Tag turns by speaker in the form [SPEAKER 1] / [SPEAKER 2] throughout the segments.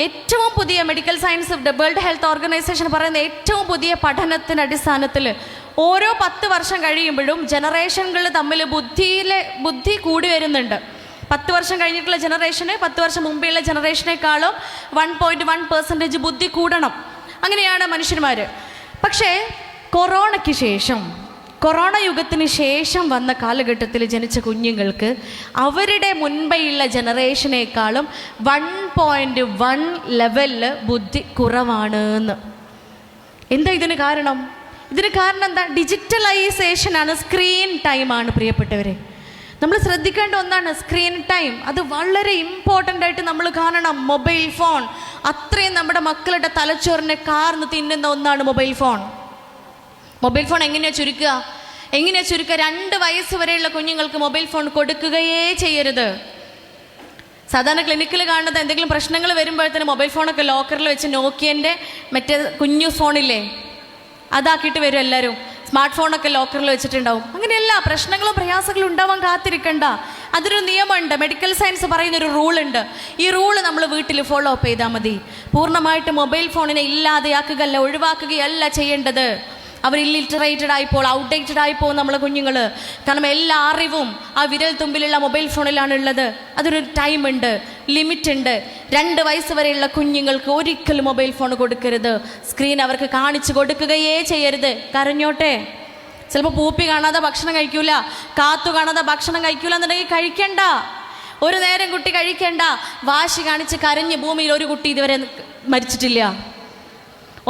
[SPEAKER 1] ഏറ്റവും പുതിയ medical science world health organisation പറയുന്ന ഏറ്റവും പുതിയ പഠനത്തിൻ്റെ അടിസ്ഥാനത്തിൽ ഓരോ 10 വർഷം കഴിയുമ്പോഴും ജനറേഷനുകൾ തമ്മിൽ ബുദ്ധി കൂടി വരുന്നുണ്ട്. 10 വർഷം കഴിഞ്ഞിട്ടുള്ള ജനറേഷന് 10 വർഷം മുമ്പെയുള്ള ജനറേഷനേക്കാളും 1.1% ബുദ്ധി കൂടണം. അങ്ങനെയാണ് മനുഷ്യന്മാർ. പക്ഷേ കൊറോണ യുഗത്തിന് ശേഷം വന്ന കാലഘട്ടത്തിൽ ജനിച്ച കുഞ്ഞുങ്ങൾക്ക് അവരുടെ മുൻപെയുള്ള ജനറേഷനേക്കാളും 1.1 ലെവലിൽ ബുദ്ധി കുറവാണ് എന്ന്. എന്താ ഇതിന് കാരണം? ഇതിന് കാരണം എന്താ? ഡിജിറ്റലൈസേഷനാണ്, സ്ക്രീൻ ടൈമാണ് പ്രിയപ്പെട്ടവരെ. നമ്മൾ ശ്രദ്ധിക്കേണ്ട ഒന്നാണ് സ്ക്രീൻ ടൈം. അത് വളരെ ഇമ്പോർട്ടൻ്റ് ആയിട്ട് നമ്മൾ കാണണം. മൊബൈൽ ഫോൺ അത്രയും നമ്മുടെ മക്കളുടെ തലച്ചോറിനെ കാർന്ന് തിന്നുന്ന ഒന്നാണ് മൊബൈൽ ഫോൺ. മൊബൈൽ ഫോൺ എങ്ങനെയാണ് ചുരുക്കുക? 2 വയസ്സ് വരെയുള്ള കുഞ്ഞുങ്ങൾക്ക് മൊബൈൽ ഫോൺ കൊടുക്കുകയേ ചെയ്യരുത്. സാധാരണ ക്ലിനിക്കിൽ കാണുന്നത് എന്തെങ്കിലും പ്രശ്നങ്ങൾ വരുമ്പോഴത്തേന് മൊബൈൽ ഫോണൊക്കെ ലോക്കറിൽ വെച്ച് നോക്കിയൻ്റെ മറ്റേ കുഞ്ഞു ഫോണില്ലേ അതാക്കിയിട്ട് വരും എല്ലാവരും. സ്മാർട്ട് ഫോണൊക്കെ ലോക്കറിൽ വെച്ചിട്ടുണ്ടാവും. അങ്ങനെയല്ല, പ്രശ്നങ്ങളും പ്രയാസങ്ങളും ഉണ്ടാവാൻ കാത്തിരിക്കണ്ട. അതൊരു നിയമമുണ്ട്. മെഡിക്കൽ സയൻസ് പറയുന്നൊരു റൂളുണ്ട്. ഈ റൂള് നമ്മൾ വീട്ടിൽ ഫോളോ അപ്പ് ചെയ്താൽ മതി. പൂർണ്ണമായിട്ട് മൊബൈൽ ഫോണിനെ ഇല്ലാതെയാക്കുകയല്ല, ഒഴിവാക്കുകയല്ല ചെയ്യേണ്ടത്. അവർ ഇല്ലിറ്ററേറ്റഡ് ആയിപ്പോൾ, ഔട്ട്ഡേറ്റഡ് ആയിപ്പോൾ നമ്മളെ കുഞ്ഞുങ്ങൾ. കാരണം എല്ലാ അറിവും ആ വിരൽ തുമ്പിലുള്ള മൊബൈൽ ഫോണിലാണ് ഉള്ളത്. അതൊരു ടൈമുണ്ട്, ലിമിറ്റ് ഉണ്ട്. 2 വയസ്സ് വരെയുള്ള കുഞ്ഞുങ്ങൾക്ക് ഒരിക്കലും മൊബൈൽ ഫോൺ കൊടുക്കരുത്. സ്ക്രീൻ അവർക്ക് കാണിച്ചു കൊടുക്കുകയേ ചെയ്യരുത്. കരഞ്ഞോട്ടെ, ചിലപ്പോൾ പൂപ്പി കാണാതെ ഭക്ഷണം കഴിക്കൂല, കാത്തു കാണാതെ ഭക്ഷണം കഴിക്കൂല എന്നുണ്ടെങ്കിൽ കഴിക്കണ്ട. ഒരു നേരം കുട്ടി കഴിക്കണ്ട. വാശി കാണിച്ച് കരഞ്ഞ് ഭൂമിയിൽ ഒരു കുട്ടി ഇതുവരെ മരിച്ചിട്ടില്ല.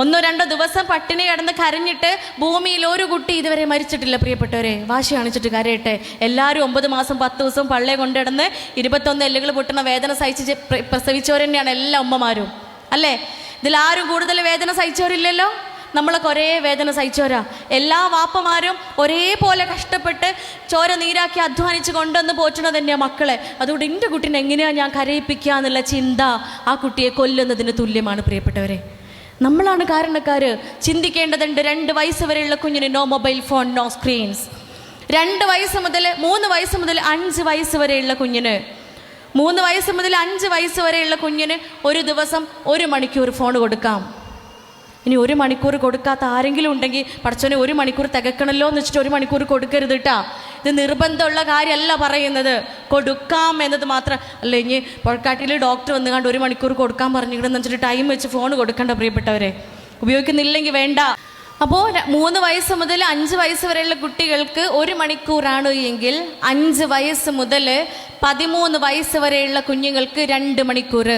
[SPEAKER 1] 1-2 ദിവസം പട്ടിണി കിടന്ന് കരഞ്ഞിട്ട് ഭൂമിയിൽ ഒരു കുട്ടി ഇതുവരെ മരിച്ചിട്ടില്ല പ്രിയപ്പെട്ടവരെ. വാശി കാണിച്ചിട്ട് കരയട്ടെ. എല്ലാവരും 9 മാസം 10 ദിവസം പള്ളയെ കൊണ്ടിടന്ന് 21 എല്ലുകൾ പൊട്ടുന്ന വേദന സഹിച്ച് പ്രസവിച്ചവർ തന്നെയാണ് എല്ലാ ഉമ്മമാരും, അല്ലേ? ഇതിലാരും കൂടുതൽ വേദന സഹിച്ചവരില്ലല്ലോ. നമ്മളൊക്കെ ഒരേ വേദന സഹിച്ചവരാ. എല്ലാ വാപ്പമാരും ഒരേപോലെ കഷ്ടപ്പെട്ട് ചോര നീരാക്കി അധ്വാനിച്ച് കൊണ്ടുവന്ന് പോറ്റുന്നത് തന്നെയാണ് മക്കളെ. അതുകൊണ്ട് എൻ്റെ കുട്ടീനെ എങ്ങനെയാണ് ഞാൻ കരയിപ്പിക്കുക എന്നുള്ള ചിന്ത ആ കുട്ടിയെ കൊല്ലുന്നതിന് തുല്യമാണ് പ്രിയപ്പെട്ടവരെ. നമ്മളാണ് കാരണക്കാർ. ചിന്തിക്കേണ്ടതുണ്ട്. 2 വയസ്സ് വരെയുള്ള കുഞ്ഞിന് no mobile phone, no screens. 3 വയസ്സ് മുതൽ 5 വയസ്സ് വരെയുള്ള കുഞ്ഞിന് 3 വയസ്സ് മുതൽ 5 വയസ്സ് വരെയുള്ള കുഞ്ഞിന് ഒരു ദിവസം 1 മണിക്കൂർ ഫോൺ കൊടുക്കാം. ഇനി 1 മണിക്കൂർ കൊടുക്കാത്ത ആരെങ്കിലും ഉണ്ടെങ്കിൽ പഠിച്ചോനെ 1 മണിക്കൂർ തികക്കണമല്ലോ എന്ന് വെച്ചിട്ട് 1 മണിക്കൂർ കൊടുക്കരുത് കേട്ടാ. ഇത് നിർബന്ധമുള്ള കാര്യമല്ല പറയുന്നത്, കൊടുക്കാം എന്നത് മാത്രം അല്ല. ഇനി പുഴക്കാട്ടിൽ ഡോക്ടർ വന്നു കണ്ട് 1 മണിക്കൂർ കൊടുക്കാൻ പറഞ്ഞിട്ടുണ്ടെന്ന് വെച്ചിട്ട് ടൈം വെച്ച് ഫോൺ കൊടുക്കണ്ട പ്രിയപ്പെട്ടവരെ. ഉപയോഗിക്കുന്നില്ലെങ്കിൽ വേണ്ട. അപ്പോൾ 3 വയസ്സ് മുതൽ 5 വയസ്സ് വരെയുള്ള കുട്ടികൾക്ക് 1 മണിക്കൂറാണ് എങ്കിൽ 5 വയസ്സ് മുതൽ 13 വയസ്സ് വരെയുള്ള കുഞ്ഞുങ്ങൾക്ക് 2 മണിക്കൂർ.